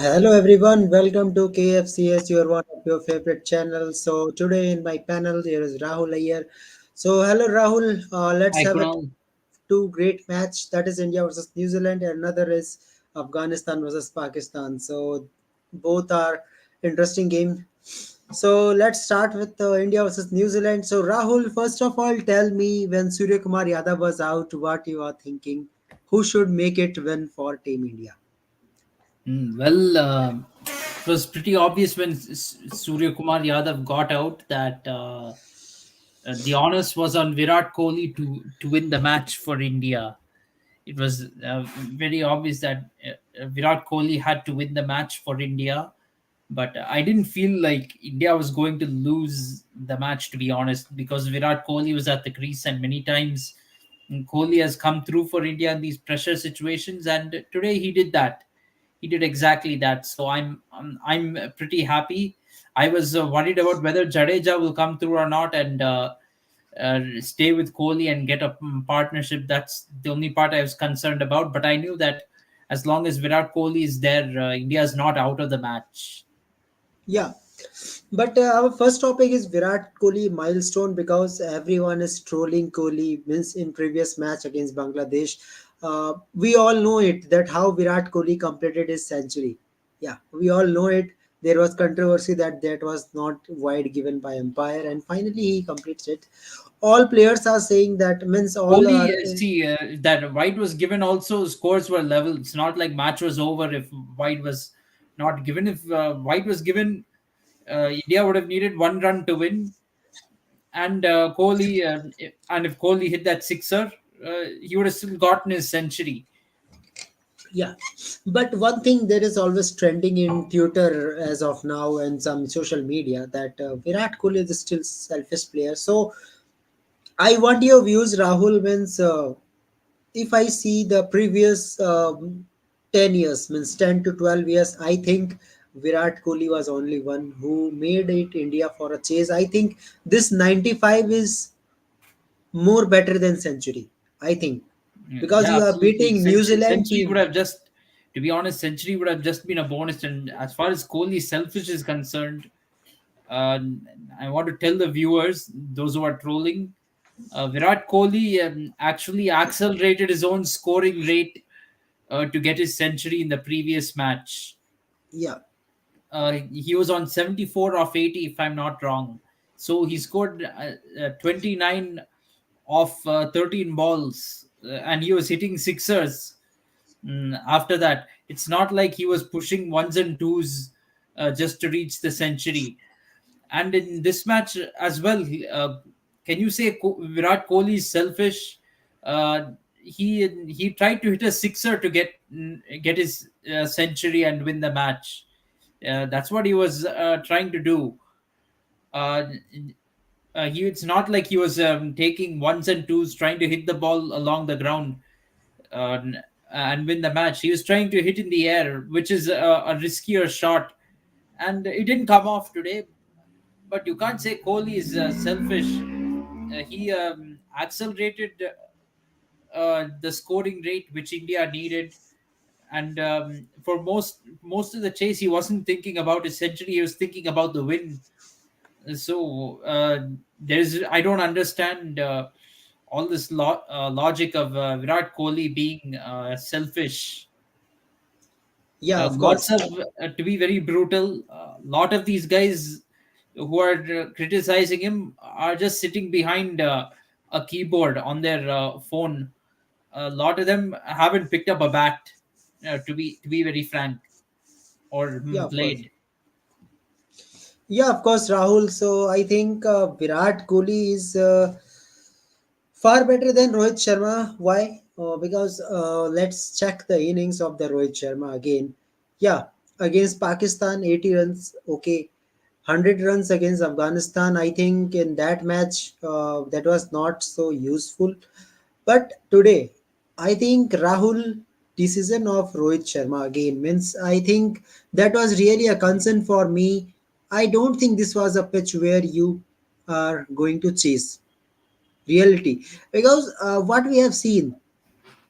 Hello everyone, welcome to KFCS, your one of your favorite channels. So today in my panel there is Rahul here. So hello Rahul, let's Hi, have a Kunal. two great match. That is India versus New Zealand, and another is Afghanistan versus Pakistan. So both are interesting game. So let's start with India versus New Zealand. So Rahul, first of all, tell me when Surya Kumar Yadav was out, what you are thinking? Who should make it win for Team India? It was pretty obvious when Surya Kumar Yadav got out that the honors was on Virat Kohli to win the match for India. It was very obvious that Virat Kohli had to win the match for India, but I didn't feel like India was going to lose the match, to be honest, because Virat Kohli was at the crease, and many times Kohli has come through for India in these pressure situations, and today he did that. He did exactly that. So I'm pretty happy. I was worried about whether Jadeja will come through or not, and stay with Kohli and get a partnership. That's the only part I was concerned about. But I knew that as long as Virat Kohli is there, India is not out of the match. Yeah, but our first topic is Virat Kohli milestone because everyone is trolling Kohli wins in previous match against Bangladesh. We all know it that how Virat Kohli completed his century. Yeah, we all know it. There was controversy that was not wide given by umpire, and finally he completes it. All players are saying that means all Kohli, are. see that White was given. Also, scores were level. It's not like match was over if White was not given. If White was given, India would have needed 1 run to win. And Kohli, and if Kohli hit that sixer, he would have still gotten his century. Yeah, but one thing that is always trending in Twitter as of now and some social media that Virat Kohli is still selfish player. So I want your views, Rahul. Means if I see the previous 10 years, means 10 to 12 years, I think Virat Kohli was only one who made it India for a chase. I think this 95 is more better than century. I think because Yeah, you are absolutely. beating New Zealand Century would team. have just, to be honest, century would have just been a bonus. And as far as Kohli selfish is concerned, uh, I want to tell the viewers, those who are trolling, Virat Kohli actually accelerated his own scoring rate to get his century in the previous match. Yeah, He was on 74 of 80, if I'm not wrong. So he scored 29 of 13 balls, and he was hitting sixers. After that, it's not like he was pushing ones and twos just to reach the century. And in this match as well, can you say Virat Kohli is selfish? He tried to hit a sixer to get his century and win the match. That's what he was trying to do. Uh, it's not like he was taking ones and twos, trying to hit the ball along the ground uh, and win the match. He was trying to hit in the air, which is a riskier shot, and it didn't come off today. But you can't say Kohli is selfish. He accelerated the scoring rate which India needed, and for most of the chase, he wasn't thinking about his century. He was thinking about the win. So there's I don't understand all this logic of Virat Kohli being selfish. yeah, of Lots course. of To be very brutal. Lot of these guys who are criticizing him are just sitting behind a keyboard on their phone. A lot of them haven't picked up a bat, to be very frank, or Yeah, of course. played. Yeah, of course, Rahul. So I think Virat Kohli is far better than Rohit Sharma. Why? Because let's check the innings of the Rohit Sharma again. Yeah, against Pakistan, 80 runs. Okay, 100 runs against Afghanistan. I think in that match, that was not so useful. But today, I think Rahul decision of Rohit Sharma again means I think that was really a concern for me. I don't think this was a pitch where you are going to chase reality because what we have seen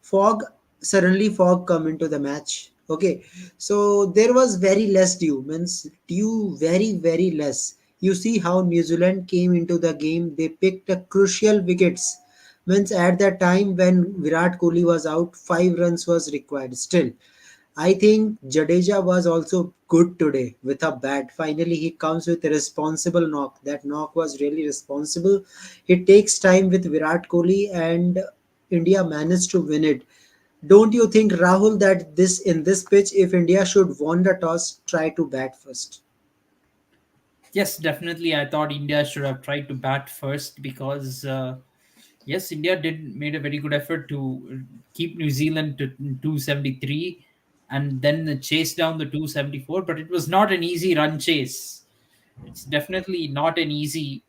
fog suddenly fog come into the match. Okay, so there was very less dew, means dew very less. You see how New Zealand came into the game. They picked a crucial wickets. Means at the time when Virat Kohli was out, 5 runs was required. Still, I think Jadeja was also good today with a bat. Finally, he comes with a responsible knock. That knock was really responsible. It takes time with Virat Kohli, and India managed to win it. Don't you think, Rahul, that this in this pitch, if India should won the toss, try to bat first? Yes, definitely. I thought India should have tried to bat first because yes, India did made a very good effort to keep New Zealand to 273 and then chase down the 274, but it was not an easy run chase. It's definitely not an easy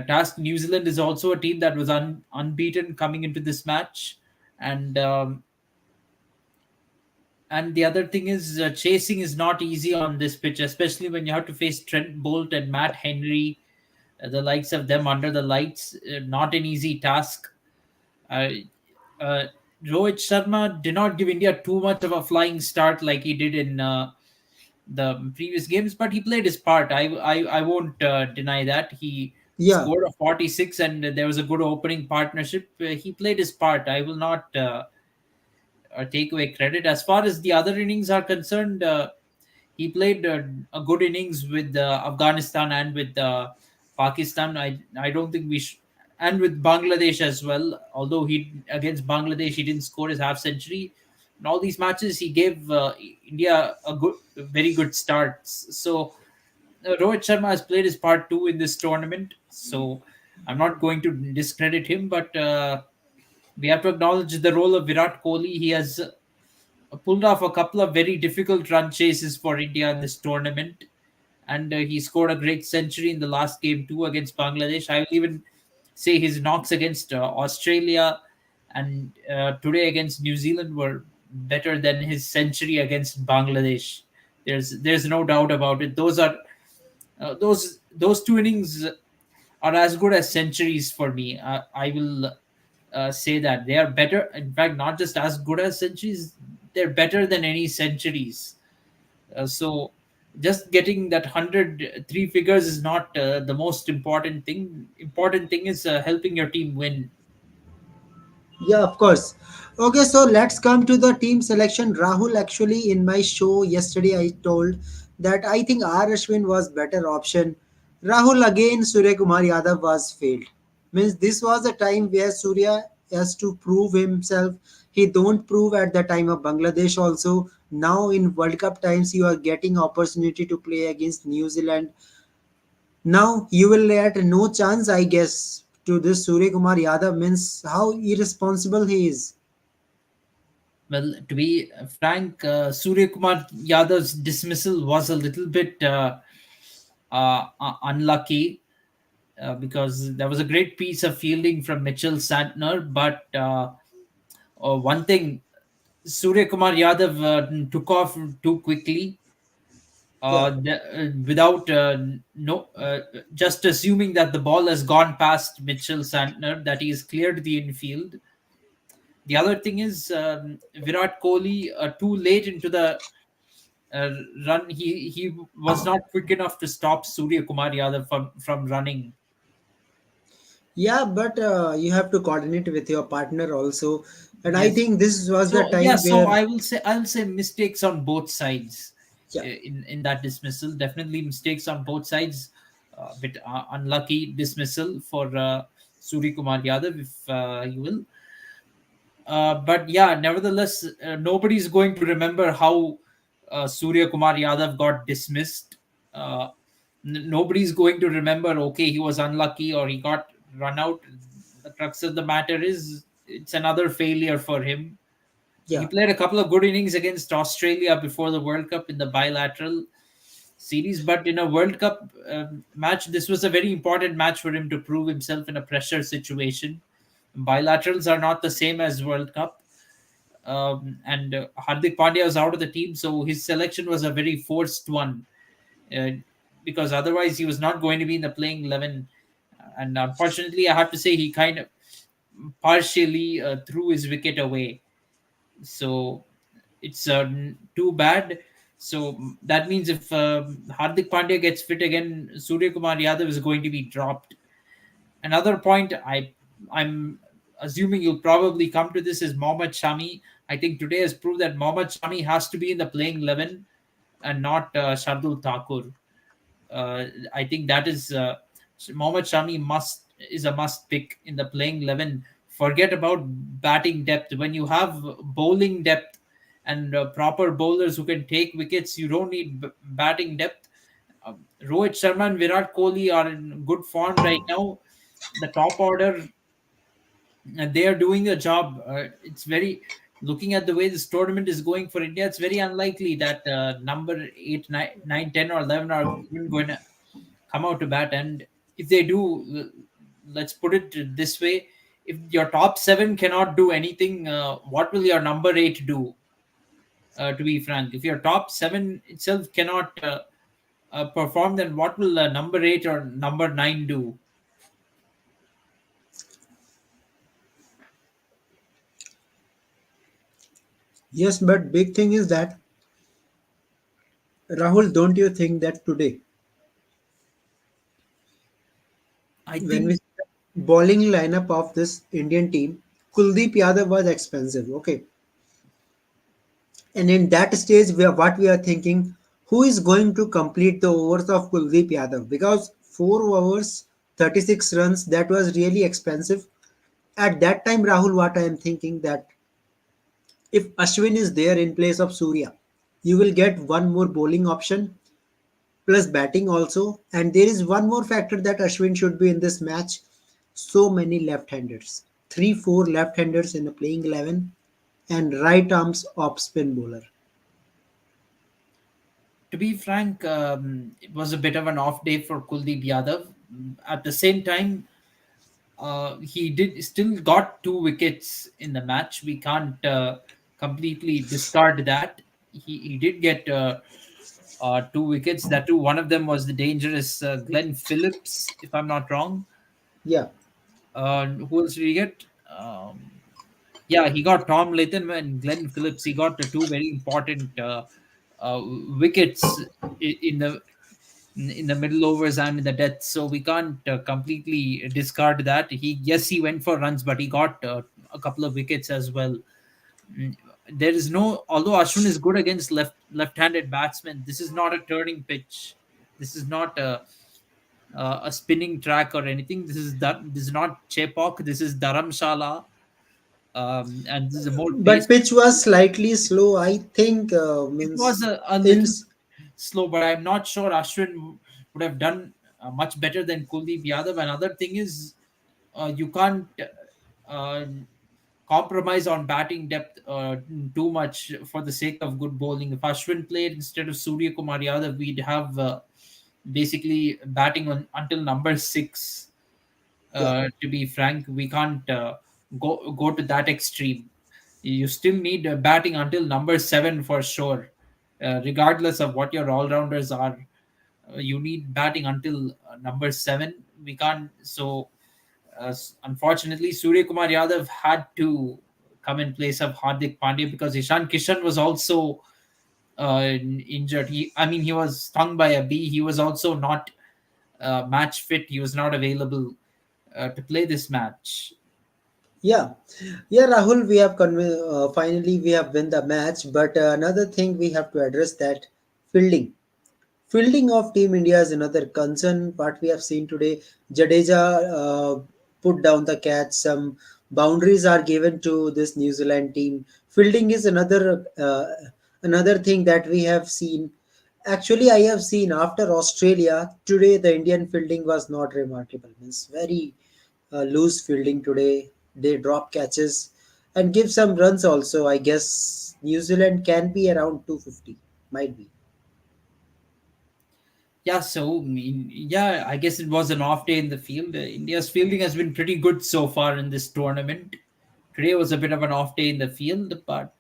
task. New Zealand is also a team that was unbeaten coming into this match, and the other thing is chasing is not easy on this pitch, especially when you have to face Trent Bolt and Matt Henry, the likes of them under the lights. Not an easy task. Uh, uh, Rohit Sharma did not give India too much of a flying start like he did in the previous games, but he played his part. I won't deny that. He Yeah, scored a 46 and there was a good opening partnership. He played his part. I will not take away credit. As far as the other innings are concerned, he played a good innings with Afghanistan and with Pakistan. I don't think we and with Bangladesh as well. Although he against Bangladesh he didn't score his half century. In all these matches, he gave India a very good start. So Rohit Sharma has played his part too in this tournament. So I'm not going to discredit him, but we have to acknowledge the role of Virat Kohli. He has pulled off a couple of very difficult run chases for India in this tournament, and he scored a great century in the last game too against Bangladesh. I will even say his knocks against Australia and today against New Zealand were better than his century against Bangladesh. There's no doubt about it. Those two innings are as good as centuries for me. I will say that they are better. In fact, not just as good as centuries, they're better than any centuries. So, just getting that 103 figures is not the most important thing. Important thing is helping your team win. yeah, of course. Okay, so let's come to the team selection. Rahul, actually, in my show yesterday, I told that I think R. Ashwin was better option. Rahul again, Surya Kumar Yadav was failed. Means this was a time where Surya has to prove himself. He don't prove at the time of Bangladesh also. Now in World Cup times, you are getting opportunity to play against New Zealand. Now you will let no chance, I guess, to this Surya Kumar Yadav. Means how irresponsible he is. Well, to be frank, Surya Kumar Yadav's dismissal was a little bit unlucky because there was a great piece of fielding from Mitchell Santner, but one thing, Surya Kumar Yadav took off too quickly Yeah. without no just assuming that the ball has gone past Mitchell Santner, that he has cleared the infield. The other thing is Virat Kohli too late into the uh, run. He was not quick enough to stop Surya Kumar Yadav from running. Yeah, but you have to coordinate with your partner also. And I Yes. think this was the So yeah, time so where, I will say mistakes on both sides yeah, in that dismissal. Definitely mistakes on both sides. A bit unlucky dismissal for Suri Kumar Yadav, if you will. But yeah, nevertheless, nobody's going to remember how Surya Kumar Yadav got dismissed. Uh, Nobody's going to remember, okay, he was unlucky or he got run out. The crux of the matter is it's another failure for him. He yeah. played a couple of good innings against Australia before the World Cup in the bilateral series, but in a World Cup match, this was a very important match for him to prove himself in a pressure situation. Bilaterals are not the same as World Cup, and Hardik Pandya was out of the team, so his selection was a very forced one uh, because otherwise he was not going to be in the playing 11. And unfortunately, I have to say he kind of partially threw his wicket away. So it's too bad. So that means if Hardik Pandya gets fit again, Surya Kumar Yadav is going to be dropped. Another point I'm assuming you'll probably come to this is Mohammad Shami. I think today has proved that Mohammad Shami has to be in the playing 11 and not Shardul Thakur. I think that is Mohammad Shami must is a must pick in the playing 11. Forget about batting depth. When you have bowling depth and proper bowlers who can take wickets, you don't need batting depth. Rohit Sharma and Virat Kohli are in good form right now. The top order, and they are doing a job. It's very looking at the way this tournament is going for India. It's very unlikely that number 8, 9, 10, or 11 are even going to come out to bat. And if they do, let's put it this way: if your top 7 cannot do anything, what will your number 8 do? To be frank, if your top 7 itself cannot perform, then what will number 8 or number 9 do? Yes, but big thing is that Rahul, don't you think that today I when we think see the bowling lineup of this Indian team, Kuldeep Yadav was expensive, okay, and in that stage, what we are thinking, who is going to complete the overs of Kuldeep Yadav? Because 4 overs, 36 runs, that was really expensive. At that time, Rahul, what I am thinking that if Ashwin is there in place of Surya, you will get one more bowling option plus batting also. And there is one more factor that Ashwin should be in this match. So many left-handers, 3, 4 left-handers in the playing 11, and right arms off spin bowler. to be frank, it was a bit of an off day for Kuldeep Yadav. At the same time, he did still got 2 wickets in the match. We can't completely discard that. He did get 2 wickets. That too, one of them was the dangerous Glenn Phillips, if I'm not wrong. Yeah, Who else did he get? Yeah, he got Tom Latham and Glenn Phillips. He got the 2 very important uh, wickets in the middle overs and in the death. So we can't completely discard that. He went for runs, but he got a couple of wickets as well. Mm, There is no, although Ashwin is good against left-handed batsmen. This is not a turning pitch. This is not a spinning track or anything. This is not Chepauk. This is Dharamshala, and this is a more but pace. pitch was slightly slow. I think It was means a in little slow, but I'm not sure Ashwin would have done much better than Kuldeep Yadav. Another thing is you can't uh, compromise on batting depth too much for the sake of good bowling. If Ashwin played instead of Surya Kumar Yadav, we'd have basically batting on until number 6. yeah. To be frank, we can't go to that extreme. You still need batting until number 7 for sure, regardless of what your all rounders are. You need batting until number 7. We can't. So, unfortunately, Surya Kumar Yadav had to come in place of Hardik Pandya because Ishan Kishan was also injured. I mean, he was stung by a bee. He was also not match fit. He was not available to play this match. Yeah, yeah, Rahul, we have finally we have won the match. But another thing we have to address that fielding. Fielding of Team India is another concern. What we have seen today, Jadeja put down the catch. Some boundaries are given to this New Zealand team. Fielding is another thing that we have seen. Actually, I have seen after Australia today, the Indian fielding was not remarkable. Means very loose fielding today. They drop catches and give some runs also. I guess New Zealand can be around 250, might be. Yeah, so I mean, yeah, I guess it was an off day in the field. India's fielding has been pretty good so far in this tournament. Today was a bit of an off day in the field, but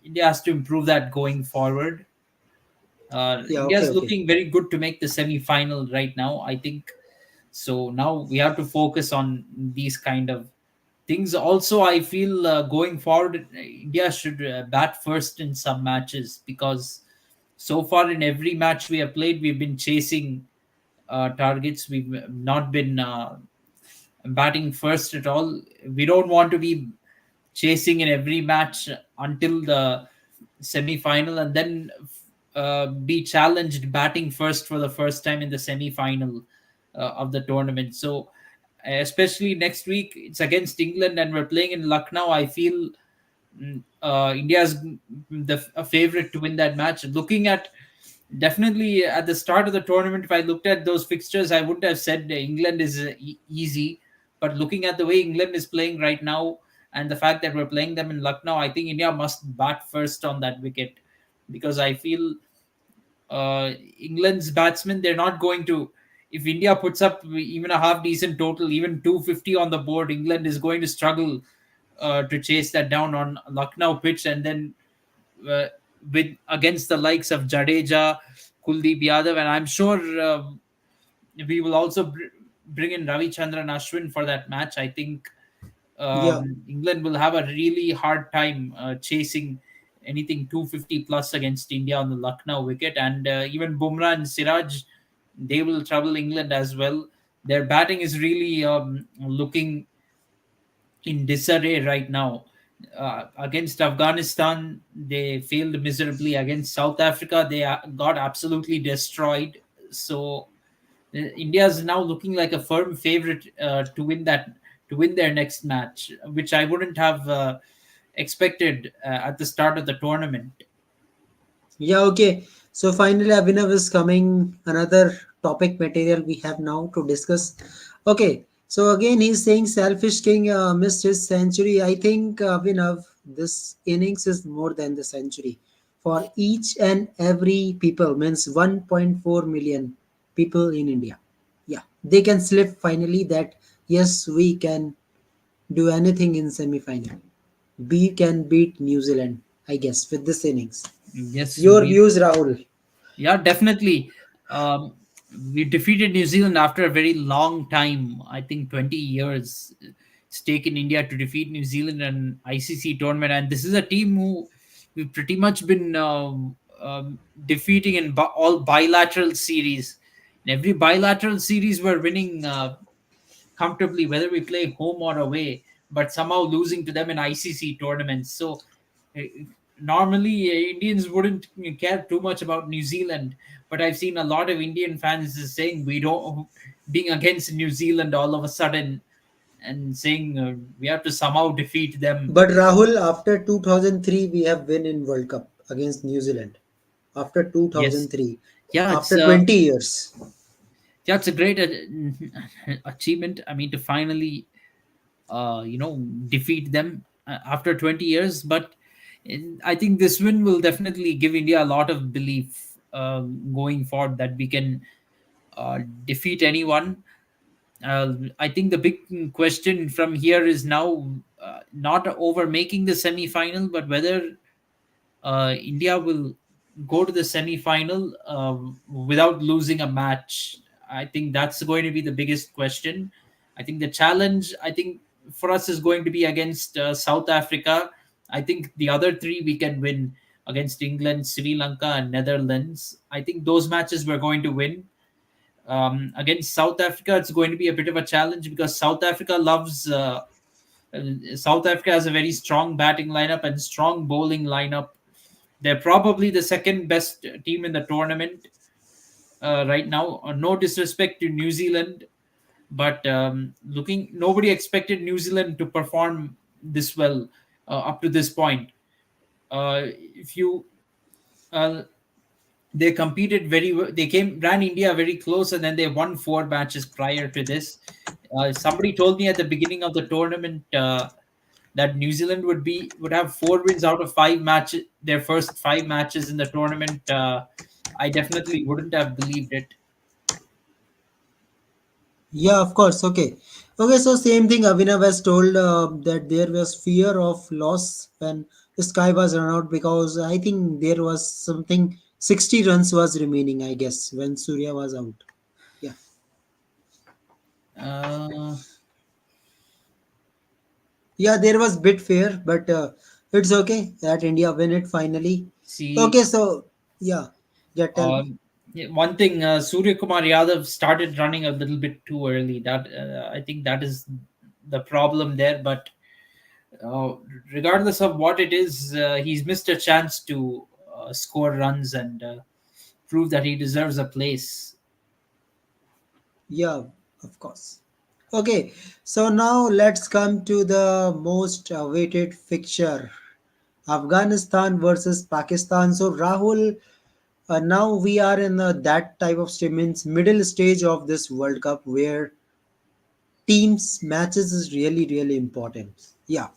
India has to improve that going forward. Yeah, okay, India's okay. looking very good to make the semi-final right now, I think. So now we have to focus on these kind of things also, I feel going forward, India should bat first in some matches, because so far in every match we have played, we've been chasing targets. We've not been batting first at all. We don't want to be chasing in every match until the semi final, and then be challenged batting first for the first time in the semi final of the tournament. So, especially next week, it's against England, and we're playing in Lucknow. I feel India is a favorite to win that match. Looking at Definitely at the start of the tournament, if I looked at those fixtures, I wouldn't have said England is easy. But looking at the way England is playing right now, and the fact that we're playing them in Lucknow, I think India must bat first on that wicket, because I feel England's batsmen, they're not going to. If India puts up even a half decent total, even 250 on the board, England is going to struggle to chase that down on Lucknow pitch, and then uh, with against the likes of Jadeja, Kuldeep Yadav, and I'm sure we will also bring in Ravi Chandran Ashwin for that match. I think Yeah. England will have a really hard time chasing anything 250 plus against India on the Lucknow wicket, and even Bumrah and Siraj, they will trouble England as well. Their batting is really looking in disarray right now. Against Afghanistan, they failed miserably. Against South Africa, they got absolutely destroyed. So India is now looking like a firm favorite to win their next match, which I wouldn't have expected at the start of the tournament. Yeah, okay. So finally, Abhinav is coming. Another topic material we have now to discuss. Okay. So again, he's saying Selfish King missed his century. I think Abhinav, this innings is more than the century. For each and every people, means 1.4 million people in India. Yeah, they can slip finally that yes, we can do anything in semi-final. We can beat New Zealand, I guess, with this innings. Yes, Your views, Rahul? yeah, definitely. Um, we defeated New Zealand after a very long time. I think 20 years it's taken India to defeat New Zealand in an ICC tournament, and this is a team who we've pretty much been defeating in all bilateral series. In every bilateral series, we're winning comfortably, whether we play home or away, but somehow losing to them in ICC tournaments. So uh, normally Indians wouldn't care too much about New Zealand, but I've seen a lot of Indian fans is saying we don't, being against New Zealand all of a sudden, and saying we have to somehow defeat them. But Rahul, after 2003, we have win in World Cup against New Zealand. After Yes, 2003, yeah, after 20 years. it's a great achievement. I mean, to finally defeat them after 20 years. But I think this win will definitely give India a lot of belief going forward that we can uh, defeat anyone. I think the big question from here is now not over making the semi final, but whether India will go to the semi-final without losing a match. I think that's going to be the biggest question. I think the challenge, I think, for us is going to be against South Africa. I think the other three we can win against England, Sri Lanka, and Netherlands. I think those matches we're going to win. Against South Africa, it's going to be a bit of a challenge because South Africa has a very strong batting lineup and strong bowling lineup. They're probably the second best team in the tournament right now. No disrespect to New Zealand, but looking, nobody expected New Zealand to perform this well up to this point. If you uh, They competed very well. They came ran India very close, and then they won four matches prior to this. Somebody told me at the beginning of the tournament that New Zealand would have four wins out of five matches, their first five matches in the tournament. I definitely wouldn't have believed it. Yeah, of course. Okay. Okay, so same thing Abhinav has told that there was fear of loss when Sky was run out because I think there was something 60 runs was remaining, I guess, when Surya was out. Yeah. Uh, Yeah, there was bit fair, but it's okay that India win it finally. See, Okay, so yeah, yeah, tell me. yeah, one thing, Surya Kumar Yadav started running a little bit too early. That I think that is the problem there. But uh, regardless of what it is, he's missed a chance to score runs and prove that he deserves a place. Yeah, of course. Okay, so now let's come to the most awaited fixture, Afghanistan versus Pakistan. So Rahul, now we are in that type of means middle stage of this World Cup where teams matches is really really important. Yeah.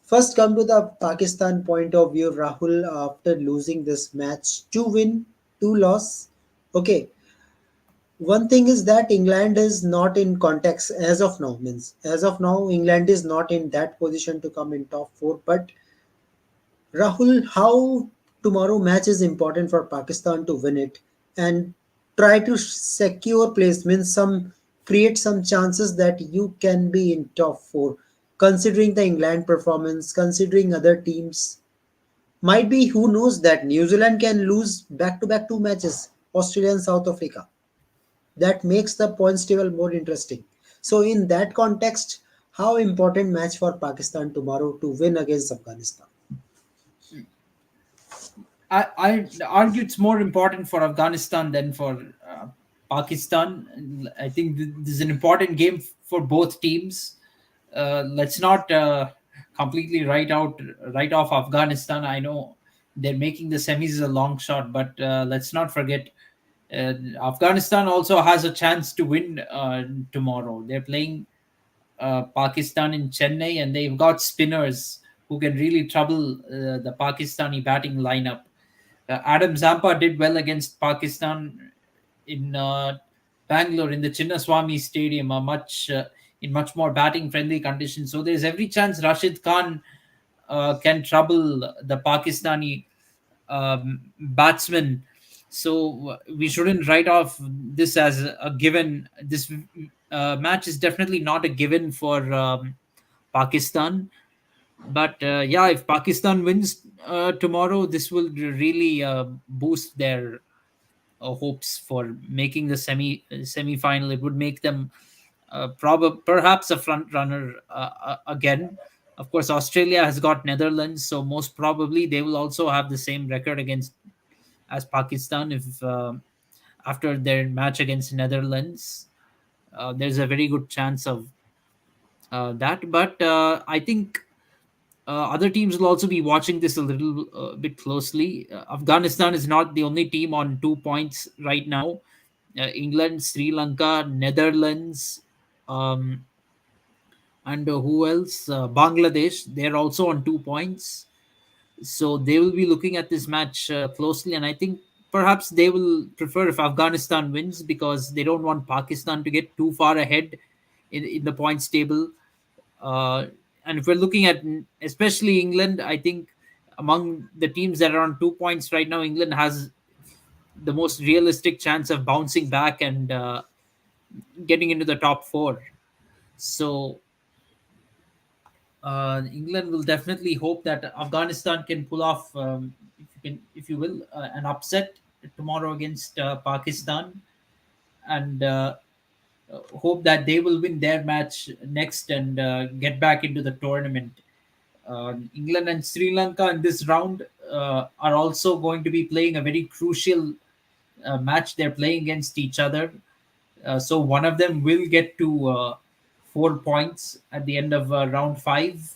First, come to the Pakistan point of view, Rahul. After losing this match, two win, two loss. Okay, one thing is that England is not in context as of now. Means as of now, England is not in that position to come in top four. But Rahul, how tomorrow match is important for Pakistan to win it and try to secure place means some create some chances that you can be in top four. Considering the England performance, considering other teams, might be who knows that New Zealand can lose back to back two matches, Australia and South Africa. That makes the points table more interesting. So in that context, how important match for Pakistan tomorrow to win against Afghanistan? I argue it's more important for Afghanistan than for Pakistan. I think this is an important game for both teams. Let's not completely write off Afghanistan. I know they're making the semis a long shot, but let's not forget uh, Afghanistan also has a chance to win tomorrow. They're playing Pakistan in Chennai, and they've got spinners who can really trouble the Pakistani batting lineup. Adam Zampa did well against Pakistan in Bangalore in the Chinnaswamy Stadium, in much more batting friendly conditions. So there's every chance Rashid Khan can trouble the Pakistani batsmen. So we shouldn't write off this as a given. This match is definitely not a given for Pakistan. But yeah, if Pakistan wins tomorrow, this will really boost their hopes for making the semi final. It would make them perhaps a front runner again. Of course, Australia has got Netherlands, so most probably they will also have the same record against as Pakistan if after their match against Netherlands. There's a very good chance of that, but I think other teams will also be watching this a little bit closely. Afghanistan is not the only team on 2 points right now. England, Sri Lanka, Netherlands, um, and who else? Bangladesh. They're also on 2 points. So they will be looking at this match closely, and I think perhaps they will prefer if Afghanistan wins because they don't want Pakistan to get too far ahead in the points table. Uh, and if we're looking at especially England, I think among the teams that are on 2 points right now, England has the most realistic chance of bouncing back and getting into the top four. So England will definitely hope that Afghanistan can pull off, if you will, an upset tomorrow against Pakistan, and hope that they will win their match next and get back into the tournament. England and Sri Lanka in this round are also going to be playing a very crucial match. They're playing against each other, so one of them will get to 4 points at the end of round five.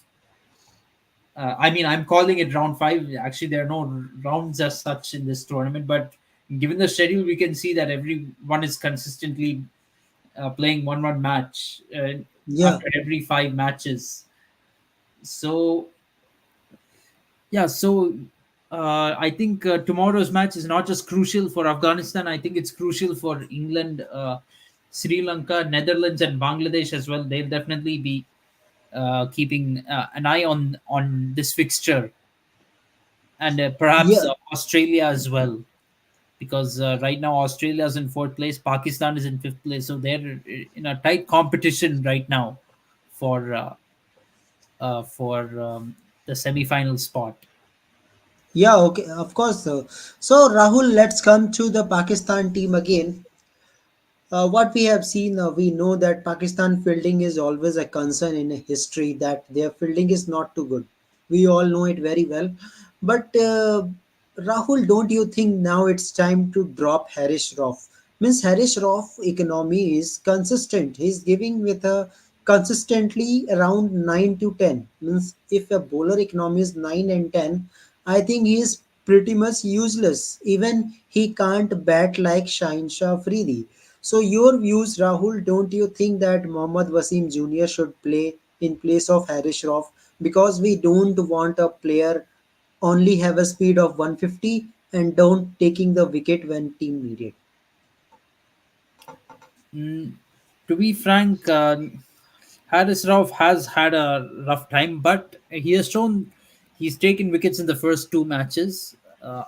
I mean, I'm calling it round five. Actually, there are no rounds as such in this tournament, but given the schedule, we can see that everyone is consistently playing one match Yeah, after every 5 matches. So yeah, so I think tomorrow's match is not just crucial for Afghanistan. I think it's crucial for England, Sri Lanka, Netherlands, and Bangladesh as well. They'll definitely be keeping an eye on this fixture, and perhaps yeah, Australia as well, because right now Australia is in fourth place, Pakistan is in fifth place, so they're in a tight competition right now for for the semi-final spot. Yeah, okay, of course. So Rahul, let's come to the Pakistan team again. What we have seen, we know that Pakistan fielding is always a concern in history, that their fielding is not too good. We all know it very well. But Rahul, don't you think now it's time to drop Harish Rauf? Means Harish Rauf economy is consistent. He's giving with a consistently around 9 to 10. Means if a bowler economy is 9 and 10, I think he is pretty much useless. Even he can't bat like Shine Shah Afridi. So your views, Rahul, don't you think that Mohammad Wasim Jr. should play in place of Harish Rauf? Because we don't want a player only have a speed of 150 and don't taking the wicket when team needed. Mm, to be frank, Haris Rauf has had a rough time, but he has shown he's taken wickets in the first two matches.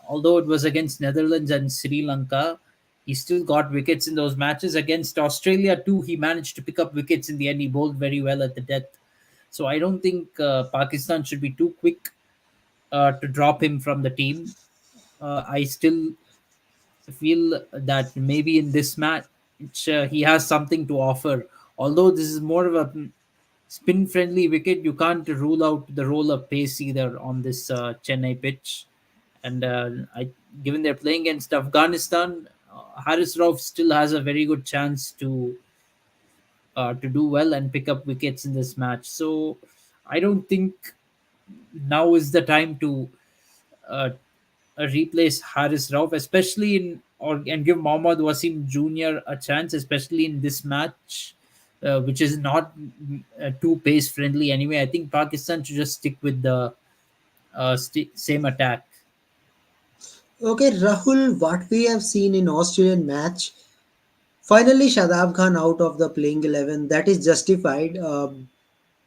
Although it was against Netherlands and Sri Lanka, he still got wickets in those matches. Against Australia too, he managed to pick up wickets in the end. He bowled very well at the death. So I don't think Pakistan should be too quick to drop him from the team. I still feel that maybe in this match he has something to offer. Although this is more of a spin friendly wicket, you can't rule out the role of pace either on this Chennai pitch. And given they're playing against Afghanistan, Haris Rauf still has a very good chance to do well and pick up wickets in this match. So I don't think now is the time to uh, replace Haris Rauf, especially in or and give Mohammad Wasim Jr. a chance, especially in this match, which is not too pace friendly anyway. I think Pakistan should just stick with the same attack. Okay, Rahul, what we have seen in Australian match, finally Shadab Khan out of the playing 11, that is justified.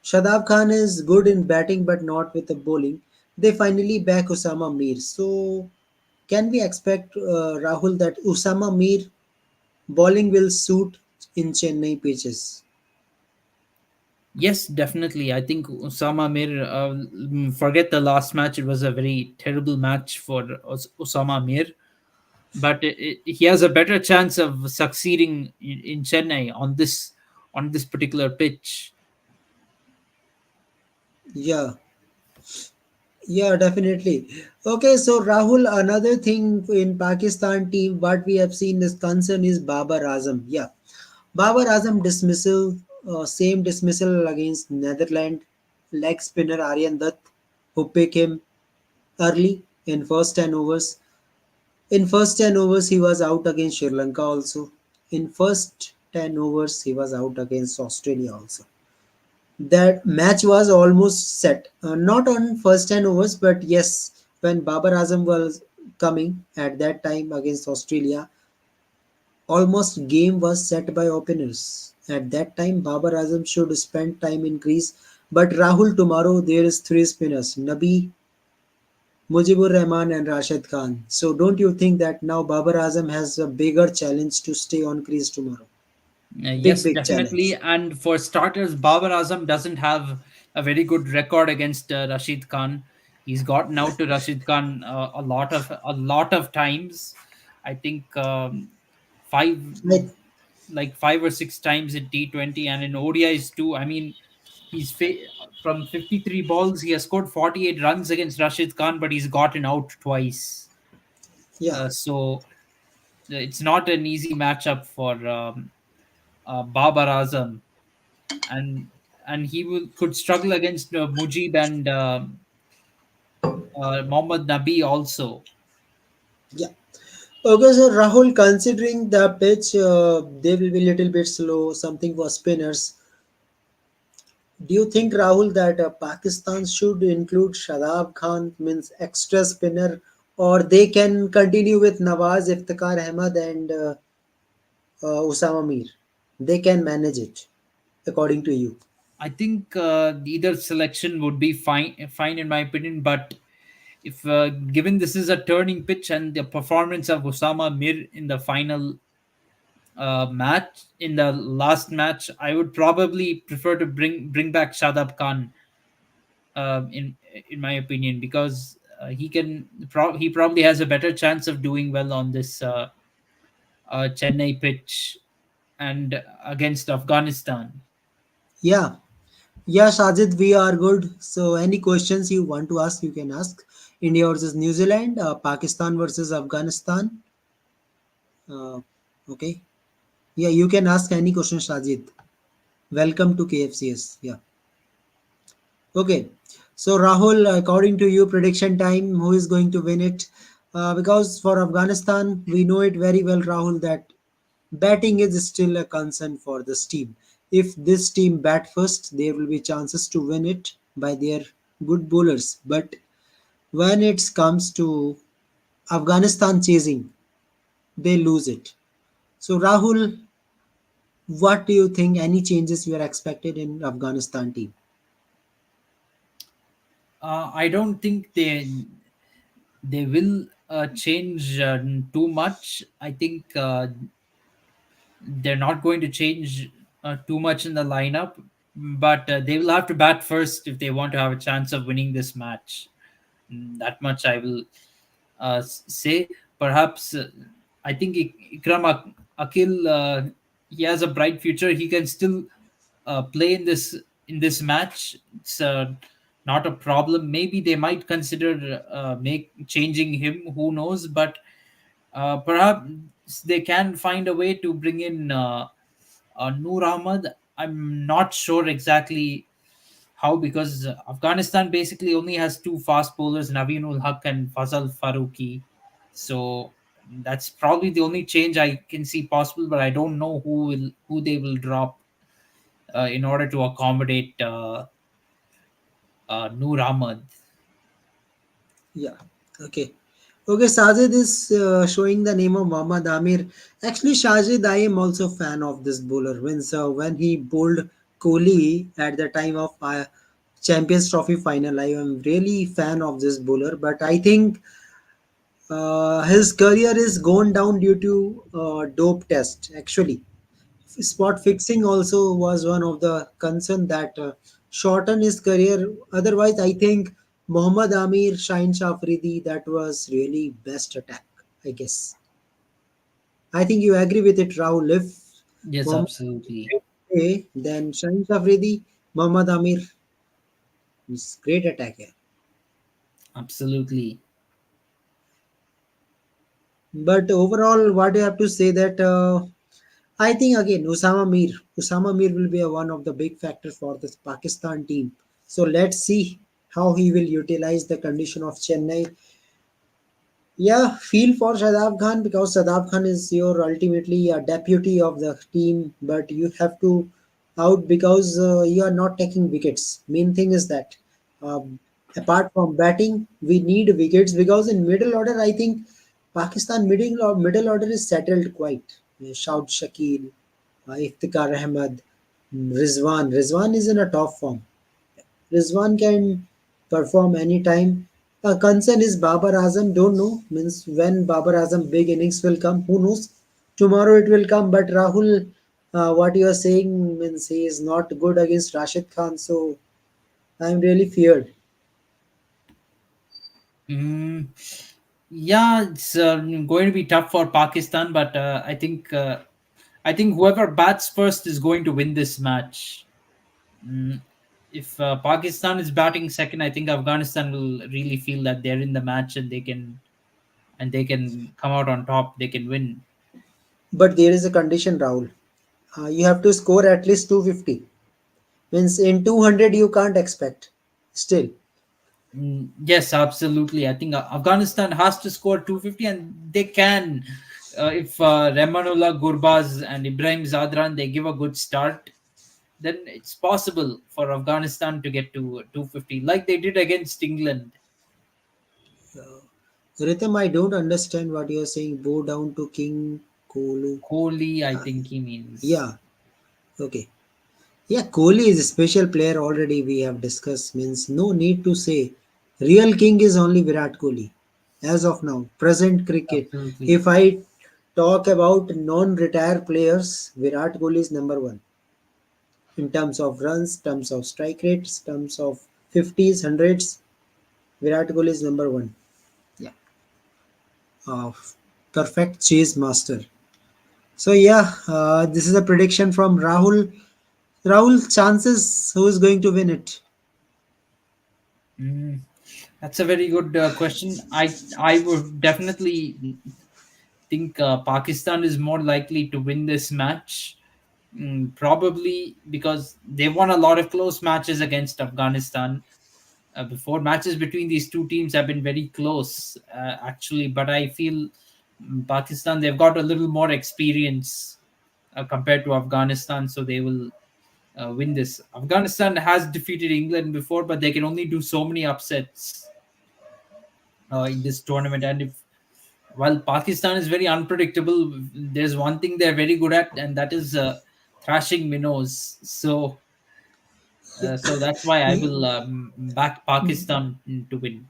Shadab Khan is good in batting but not with the bowling. They finally back Usama Mir. So can we expect, Rahul, that Usama Mir bowling will suit in Chennai pitches? Yes, definitely. I think Osama Mir. Forget the last match; it was a very terrible match for Osama Mir. But he has a better chance of succeeding in Chennai on this particular pitch. Yeah, yeah, definitely. Okay, so Rahul, another thing in Pakistan team, what we have seen is concern is Babar Azam. Yeah, Babar Azam dismissal, same dismissal against Netherlands leg spinner Aryan Dutt, who pick him early in first 10 overs. In first 10 overs, he was out against Sri Lanka also. In first 10 overs, he was out against Australia also. That match was almost set. Not on first 10 overs, but yes, when Babar Azam was coming at that time against Australia, almost game was set by openers. At that time, Babar Azam should spend time in crease. But Rahul, tomorrow there is three spinners, Nabi, Mujibur Rahman and Rashid Khan. So don't you think that now Babar Azam has a bigger challenge to stay on crease tomorrow? Big, Yes, big definitely. challenge. And for starters, Babar Azam doesn't have a very good record against Rashid Khan. He's gotten out to Rashid Khan a lot of times. I think five Right. like 5 or 6 times in T20 and in ODIs too. I mean, from 53 balls, he has scored 48 runs against Rashid Khan, but he's gotten out twice. Yeah. So it's not an easy matchup for Babar Azam, and he could struggle against Mujib and Mohammad Nabi also. Yeah. Okay, so Rahul, considering the pitch, they will be little bit slow, something for spinners. Do you think, Rahul, that Pakistan should include Shadab Khan, means extra spinner, or they can continue with Nawaz Iftikhar Ahmed and Usama Mir? They can manage it, according to you. I think either selection would be fine in my opinion. But if given this is a turning pitch and the performance of Osama Mir in the final match, in the last match, I would probably prefer to bring back Shadab Khan in my opinion, because he probably has a better chance of doing well on this Chennai pitch and against Afghanistan. Yeah, yeah, Sajid, we are good. So, any questions you want to ask, you can ask. India versus New Zealand, Pakistan versus Afghanistan. Uh, okay. Yeah, you can ask any question, Sajid. Welcome to KFCS. Yeah. Okay. So, Rahul, according to you, prediction time, who is going to win it? Because for Afghanistan, we know it very well, Rahul, that batting is still a concern for this team. If this team bat first, there will be chances to win it by their good bowlers. But when it comes to Afghanistan chasing, they lose it. So Rahul, what do you think? Any changes you are expected in Afghanistan team? I don't think they will change too much. I think they're not going to change too much in the lineup, but they will have to bat first if they want to have a chance of winning this match. That much I will say. Perhaps I think Ikram Akil, he has a bright future. He can still play in this match. It's not a problem. Maybe they might consider make changing him. Who knows? But perhaps they can find a way to bring in Noor Ahmad. I'm not sure exactly how, because Afghanistan basically only has two fast bowlers, Naveenul Haq and Fazal Faruqi. So that's probably the only change I can see possible. But I don't know who they will drop in order to accommodate Noor Ahmad. Yeah. Okay. Okay, Sajid is showing the name of Muhammad Amir. Actually, Shahid, I am also fan of this bowler. When he bowled Kohli at the time of Champions Trophy final, I am really fan of this bowler. But I think his career is gone down due to dope test. Actually, spot fixing also was one of the concern that shortened his career. Otherwise, I think Muhammad Amir, Shaheen Shafridi, that was really best attack. I guess. I think you agree with it, Rahul. If Yes, Muhammad absolutely. Amir play, then Shaheen Shafridi, Muhammad Amir is great attacker. Absolutely. But overall, what do you have to say that? I think again, Usama Mir will be one of the big factors for this Pakistan team. So let's see how he will utilize the condition of Chennai. Yeah, feel for Shadab Khan because Shadab Khan is your ultimately a deputy of the team, but you have to out because you are not taking wickets. Main thing is that apart from batting, we need wickets because in middle order, I think Pakistan middle order is settled quite. Shaud Shakil, Iftikhar Ahmed, Rizwan. Rizwan is in a top form. Rizwan can perform anytime. Concern is Babar Azam. Don't know. Means when Babar Azam big innings will come. Who knows? Tomorrow it will come. But Rahul, what you are saying means he is not good against Rashid Khan. So I am really feared. Mm, yeah, it's going to be tough for Pakistan, but I think whoever bats first is going to win this match. Mm, if Pakistan is batting second, I think Afghanistan will really feel that they're in the match and they can come out on top. They can win. But there is a condition, Rahul. You have to score at least 250. Means in 200 you can't expect. Still. Yes, absolutely. I think Afghanistan has to score 250, and they can. If Remanullah Gurbaz and Ibrahim Zadran they give a good start, then it's possible for Afghanistan to get to 250, like they did against England. Rhythm, I don't understand what you are saying. Bow down to King Kolu. Kohli, I Uh, think he means. yeah. Okay. Yeah, Kohli is a special player already we have discussed. Means no need to say. Real king is only Virat Kohli. As of now, present cricket. Absolutely. If I talk about non-retired players, Virat Kohli is number one in terms of runs, terms of strike rates, terms of 50s, 100s. Virat Kohli is number one. Yeah, uh, perfect chase master. So yeah, this is a prediction from Rahul. Rahul, chances who is going to win it? Mm, that's a very good question. I would definitely think Pakistan is more likely to win this match. Probably because they won a lot of close matches against Afghanistan. Before, matches between these two teams have been very close, actually. But I feel Pakistan, they've got a little more experience compared to Afghanistan, so they will win this. Afghanistan has defeated England before, but they can only do so many upsets in this tournament. And if while Pakistan is very unpredictable, there's one thing they're very good at, and that is thrashing minnows. So that's why I will back Pakistan to win.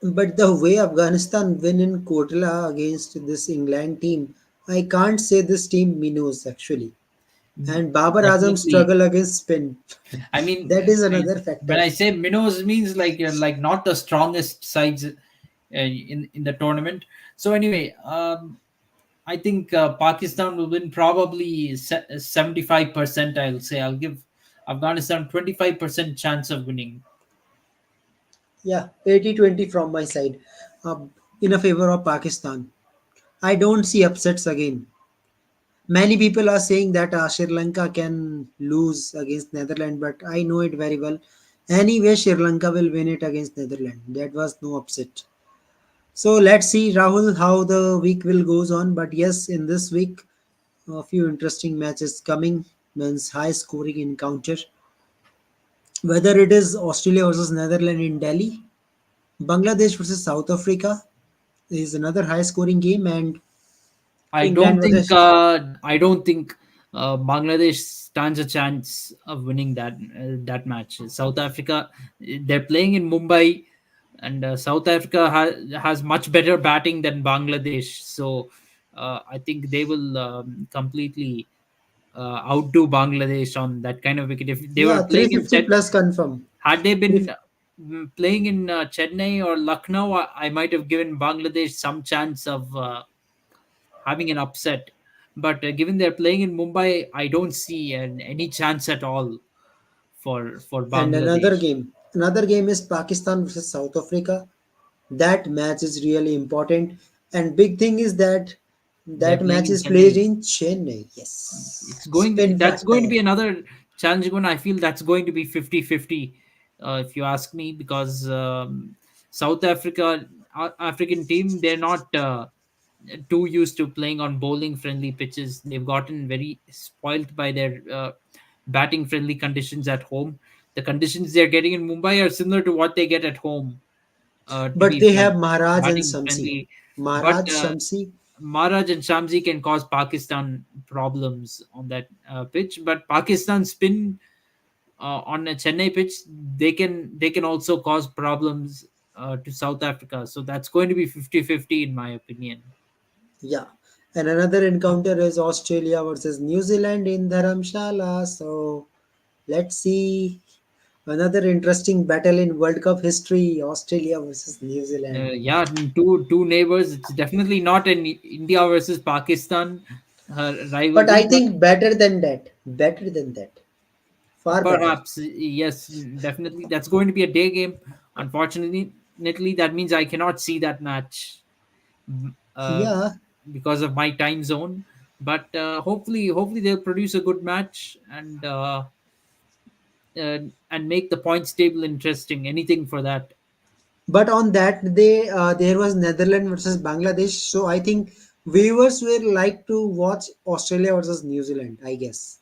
But the way Afghanistan win in Kotla against this England team, I can't say this team minnows actually. And Babar Azam Definitely. struggle against spin. I mean, That is another when factor. I say minnows means like not the strongest sides in the tournament. So anyway, I think Pakistan will win probably 75%. I'll say I'll give Afghanistan 25% chance of winning. Yeah, 80-20 from my side. In a favor of Pakistan. I don't see upsets again. Many people are saying that Sri Lanka can lose against Netherlands, but I know it very well. Anyway, Sri Lanka will win it against Netherlands. That was no upset. So let's see, Rahul, how the week will goes on. But yes, in this week, a few interesting matches coming. Means high scoring encounter. Whether it is Australia versus Netherlands in Delhi, Bangladesh versus South Africa is another high scoring game, and England versus I don't think Bangladesh stands a chance of winning that match. South Africa, they're playing in Mumbai, and South Africa has much better batting than Bangladesh. So I think they will completely outdo Bangladesh on that kind of wicket. If they were yeah, playing in 350 plus confirm. had they If been playing in Chennai or Lucknow, I might have given Bangladesh some chance of having an upset. But given they're playing in Mumbai, I don't see any chance at all for and Bangladesh. another game is Pakistan versus South Africa. That match is really important, and big thing is that They're that playing match in is played Chennai. in Chennai. It's Yes, going. spin That's going to factor. be another challenging one. I feel that's going to be 50-50, if you ask me, because South Africa, African team, they're not too used to playing on bowling friendly pitches. They've gotten very spoilt by their batting friendly conditions at home. The conditions they're getting in Mumbai are similar to what they get at home, to But be they have Maharaj and batting Shamsi. friendly. But Maharaj Shamsi, Maharaj and Shamsi can cause Pakistan problems on that pitch. But Pakistan spin on a Chennai pitch, they can also cause problems to South Africa. So that's going to be 50-50 in my opinion. yeah. And another encounter is Australia versus New Zealand in Dharamshala. So let's see another interesting battle in World Cup history: Australia versus New Zealand. Yeah, two neighbors. It's definitely not an India versus Pakistan But rivalry, I but think better than that. Better than that. Far better. perhaps yes, definitely that's going to be a day game. Unfortunately, that means I cannot see that match uh, Yeah. because of my time zone. But hopefully they'll produce a good match and make the points table interesting. Anything for that. But on that day, there was Netherlands versus Bangladesh. So I think viewers will like to watch Australia versus New Zealand, I guess.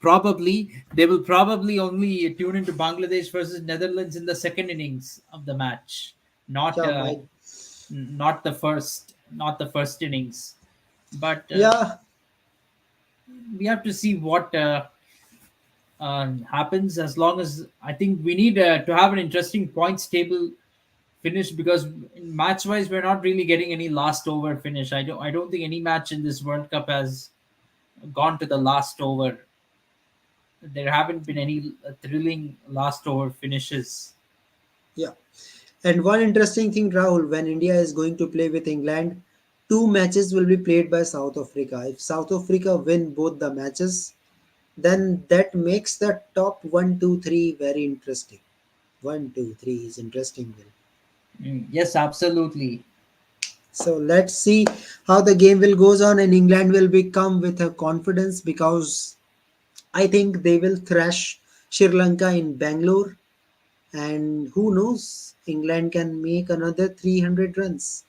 Probably they will probably only tune into Bangladesh versus Netherlands in the second innings of the match, not Yeah, uh, my not the first innings. But yeah. we have to see what happens. As long as I think we need to have an interesting points table finish, because match wise we're not really getting any last over finish. I don't think any match in this World Cup has gone to the last over. there haven't been any thrilling last over finishes. Yeah. And one interesting thing, Rahul, when India is going to play with England, two matches will be played by South Africa. If South Africa win both the matches, then that makes the top one, two, three very interesting. One, two, three is interesting. Will. Yes, absolutely. So let's see how the game will goes on, and England will become with a confidence because I think they will thrash Sri Lanka in Bangalore, and who knows, England can make another 300 runs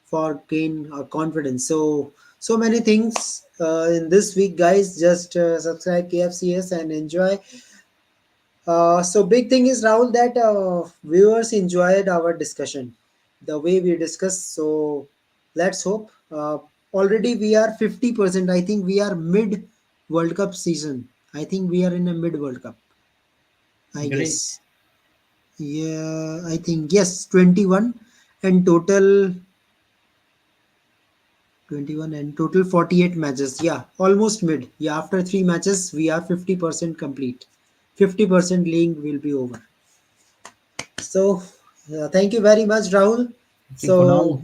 for gain confidence. So many things in this week, guys. Just subscribe KFCS and enjoy. So big thing is, Rahul, that viewers enjoyed our discussion, the way we discussed. So let's hope. Already we are 50%. I think we are mid World Cup season. I think we are in a mid World Cup. I Great. guess. Yeah, I think yes, 21 and total 21 and total 48 matches. Yeah, almost mid. Yeah, after three matches, we are 50% complete. 50% league will be over. So, thank you very much, Rahul. Thank you for So, now.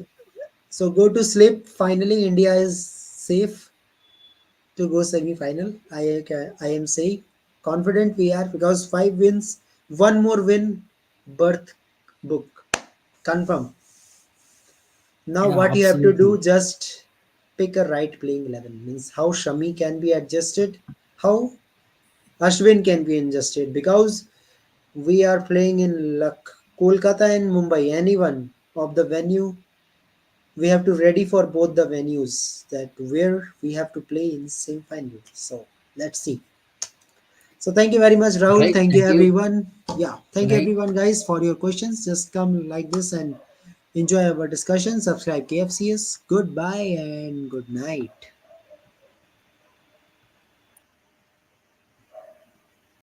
so go to sleep. Finally, India is safe to go semi-final. I am saying confident we are because 5 wins, one more win, birth book confirm. Now, Yeah, what you have to do, absolutely. just pick a right playing 11. Means how Shami can be adjusted, how Ashwin can be adjusted because we are playing in luck. Kolkata and Mumbai, anyone of the venue, we have to ready for both the venues that where we have to play in same final. So let's see. So thank you very much, Rahul. Right. Thank you, Thank you. everyone. Yeah, thank you, Right. everyone, guys, for your questions. Just come like this and enjoy our discussion. Subscribe KFCS. Goodbye and good night.